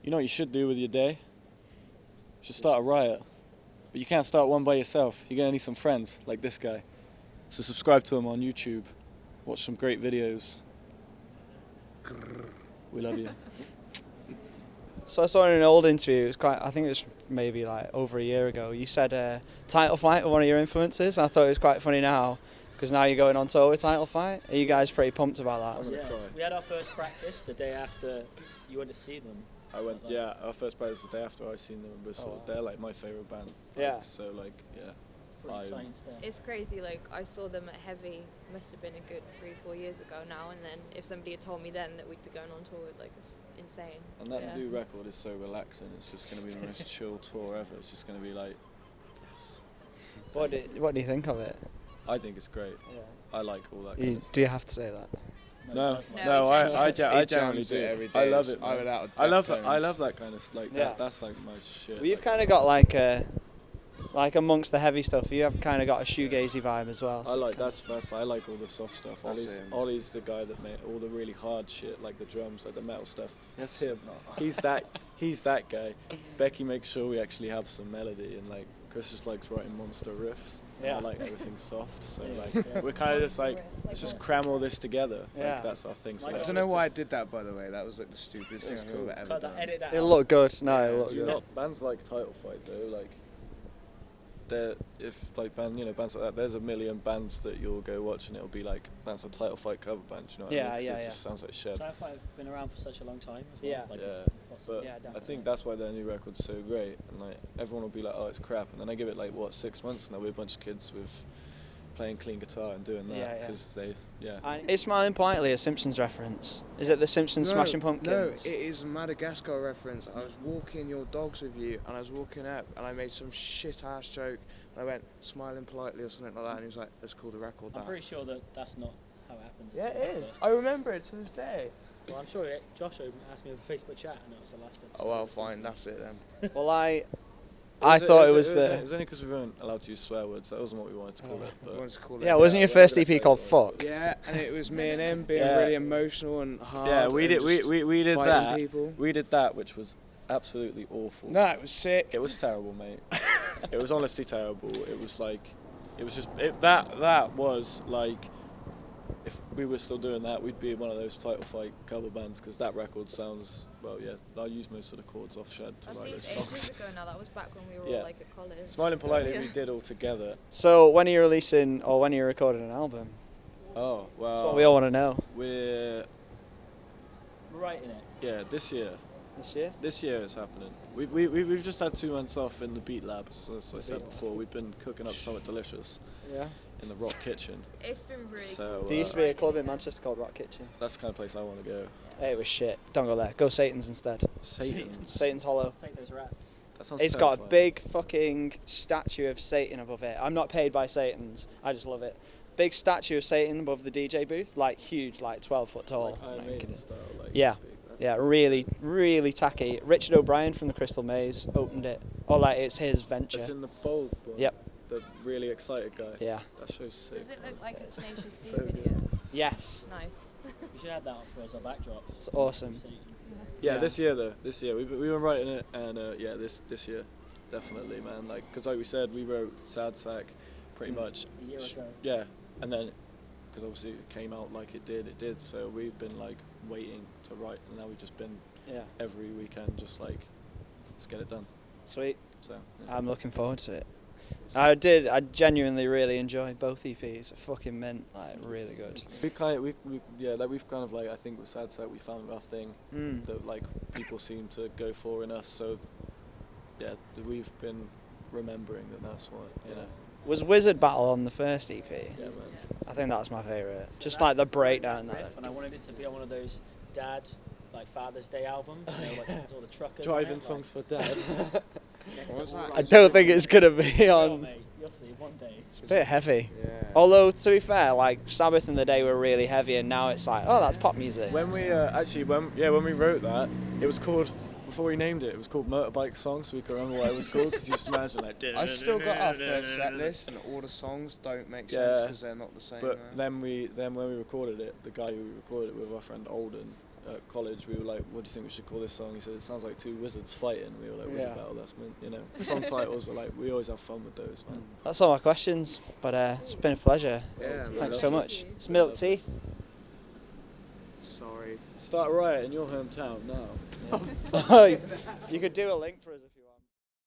You know what you should do with your day? You should start a riot. But you can't start one by yourself. You're going to need some friends, like this guy. So subscribe to him on YouTube. Watch some great videos. We love you. So I saw in an old interview, I think it was maybe like over a year ago, you said Title Fight was one of your influences. I thought it was quite funny now, because now you're going on tour with Title Fight. Are you guys pretty pumped about that? Yeah, we had our first practice the day after you went to see them. Our first practice the day after I seen them in Bristol. They're like my favourite band. Yeah. So like, yeah. Pretty exciting stuff. It's crazy, like I saw them at Heavy, must have been a good 3-4 years ago now, and then if somebody had told me then that we'd be going on tour with, like, it's insane. And that new record is so relaxing. It's just going to be the most chill tour ever. It's just going to be like, yes. What do you think of it? I think it's great. Yeah. I like all that kind of stuff. Do you have to say that? No, I generally do. Every day. I love it. I love that kind of like that. That's like my shit. Well, you've kind of got like amongst the heavy stuff, you have kind of got a shoegazy vibe as well. I like I like all the soft stuff. Ollie's the guy that made all the really hard shit, like the drums, like the metal stuff. That's him. He's that guy. Becky makes sure we actually have some melody, and like Chris just likes writing monster riffs. Yeah. I like everything soft, so like we're kind of just like, let's just cram all this together. Yeah. Like, that's our thing. So I don't know why I did that, by the way. That was like the stupidest thing I've ever done. It looked good. No, it looked good. Bands like Title Fight though, like bands like that, there's a million bands that you'll go watch and it'll be like that's a Title Fight cover band. You know what I mean? It just sounds like shit. Title Fight have been around for such a long time as well. Yeah. Like But I think that's why their new record's so great, and like everyone will be like, oh, it's crap, and then I give it like 6 months, and there'll be a bunch of kids with playing clean guitar and doing that because Is Smiling Politely a Simpsons reference? Is it the Simpsons Smashing Pumpkins? No, it is a Madagascar reference. I was walking your dogs with you, and I was walking up, and I made some shit ass joke, and I went Smiling Politely or something like that, and he was like, let's call the record that. I'm pretty sure that's not how it happened. Yeah, it is. I remember it to this day. Well, I'm sure Josh asked me over Facebook chat, and it was the last episode. Oh well, fine, that's it then. Well, I thought it was It was only because we weren't allowed to use swear words. That wasn't what we wanted to call it. But yeah, wasn't your first EP called Fuck? Yeah, and it was me and him being really emotional and hard. Yeah, we did that. People. We did that, which was absolutely awful. No, it was sick. It was terrible, mate. It was honestly terrible. It was like, that was like, if we were still doing that, we'd be one of those Title Fight cover bands, because that record sounds, I use most of the chords off Shed to write those songs. Ages ago now, that was back when we were all like at college. Smiling Politely we did all together. So when are you releasing, or when are you recording an album? Oh, well. That's what we all want to know. We're writing it. Yeah, this year. This year? This year it's happening. We've just had 2 months off in the Beat Lab, as I said before. We've been cooking up something delicious. Yeah. In the Rock Kitchen. It's been really cool. There used to be a club in Manchester called Rock Kitchen. That's the kind of place I want to go. Hey, it was shit. Don't go there. Go Satan's instead. Satan's Hollow. Take those rats. That sounds It's got a big fucking statue of Satan above it. I'm not paid by Satan's. I just love it. Big statue of Satan above the DJ booth, like huge, like 12 foot tall. Really, really tacky. Richard O'Brien from the Crystal Maze opened it. It's his venture. It's in the bold one. Yep. The really excited guy. Yeah. That show's sick. Does it look like a Tenacious D video? Yes. Nice. We should have that for as a backdrop. It's awesome. Yeah, this year though. This year we were writing it, and this year, definitely, man. Like, because like we said, we wrote Sad Sack, pretty much. A year ago. Yeah, and then because obviously it came out like it did. So we've been like waiting to write, and now we've just been every weekend just like, let's get it done. Sweet. So I'm looking forward to it. I genuinely really enjoyed both EPs. Fucking mint, like really good. We've kind of like, I think with Sad Sack we found our thing that like people seem to go for in us. So yeah, we've been remembering that's what Was Wizard Battle on the first EP? Yeah, man. I think that's my favourite. So just like the breakdown. And I wanted it to be on one of those dad, like Father's Day albums. You know, like all the truckers. Driving songs for dad. What was that? I don't think it's gonna be on. Mate, you'll see one day. It's a bit heavy. Yeah. Although to be fair, like Sabbath in the day were really heavy, and now it's like, oh, that's pop music. When we when we wrote that, it was called, before we named it, it was called Motorbike Song, so we could remember what it was called, because you just imagine like. I still got our first set list, and all the songs don't make sense because they're not the same. But then when we recorded it, the guy who we recorded it with, our friend Alden, at college, we were like, what do you think we should call this song? He said, it sounds like two wizards fighting. We were like, Wizard Yeah. Battle, that's meant, you know. Song titles are like, we always have fun with those, man. That's all my questions, but it's been a pleasure. Yeah, man. Thanks so Thank much. you. It's milk teeth. Sorry. Start a riot in your hometown now. You could do a link for us if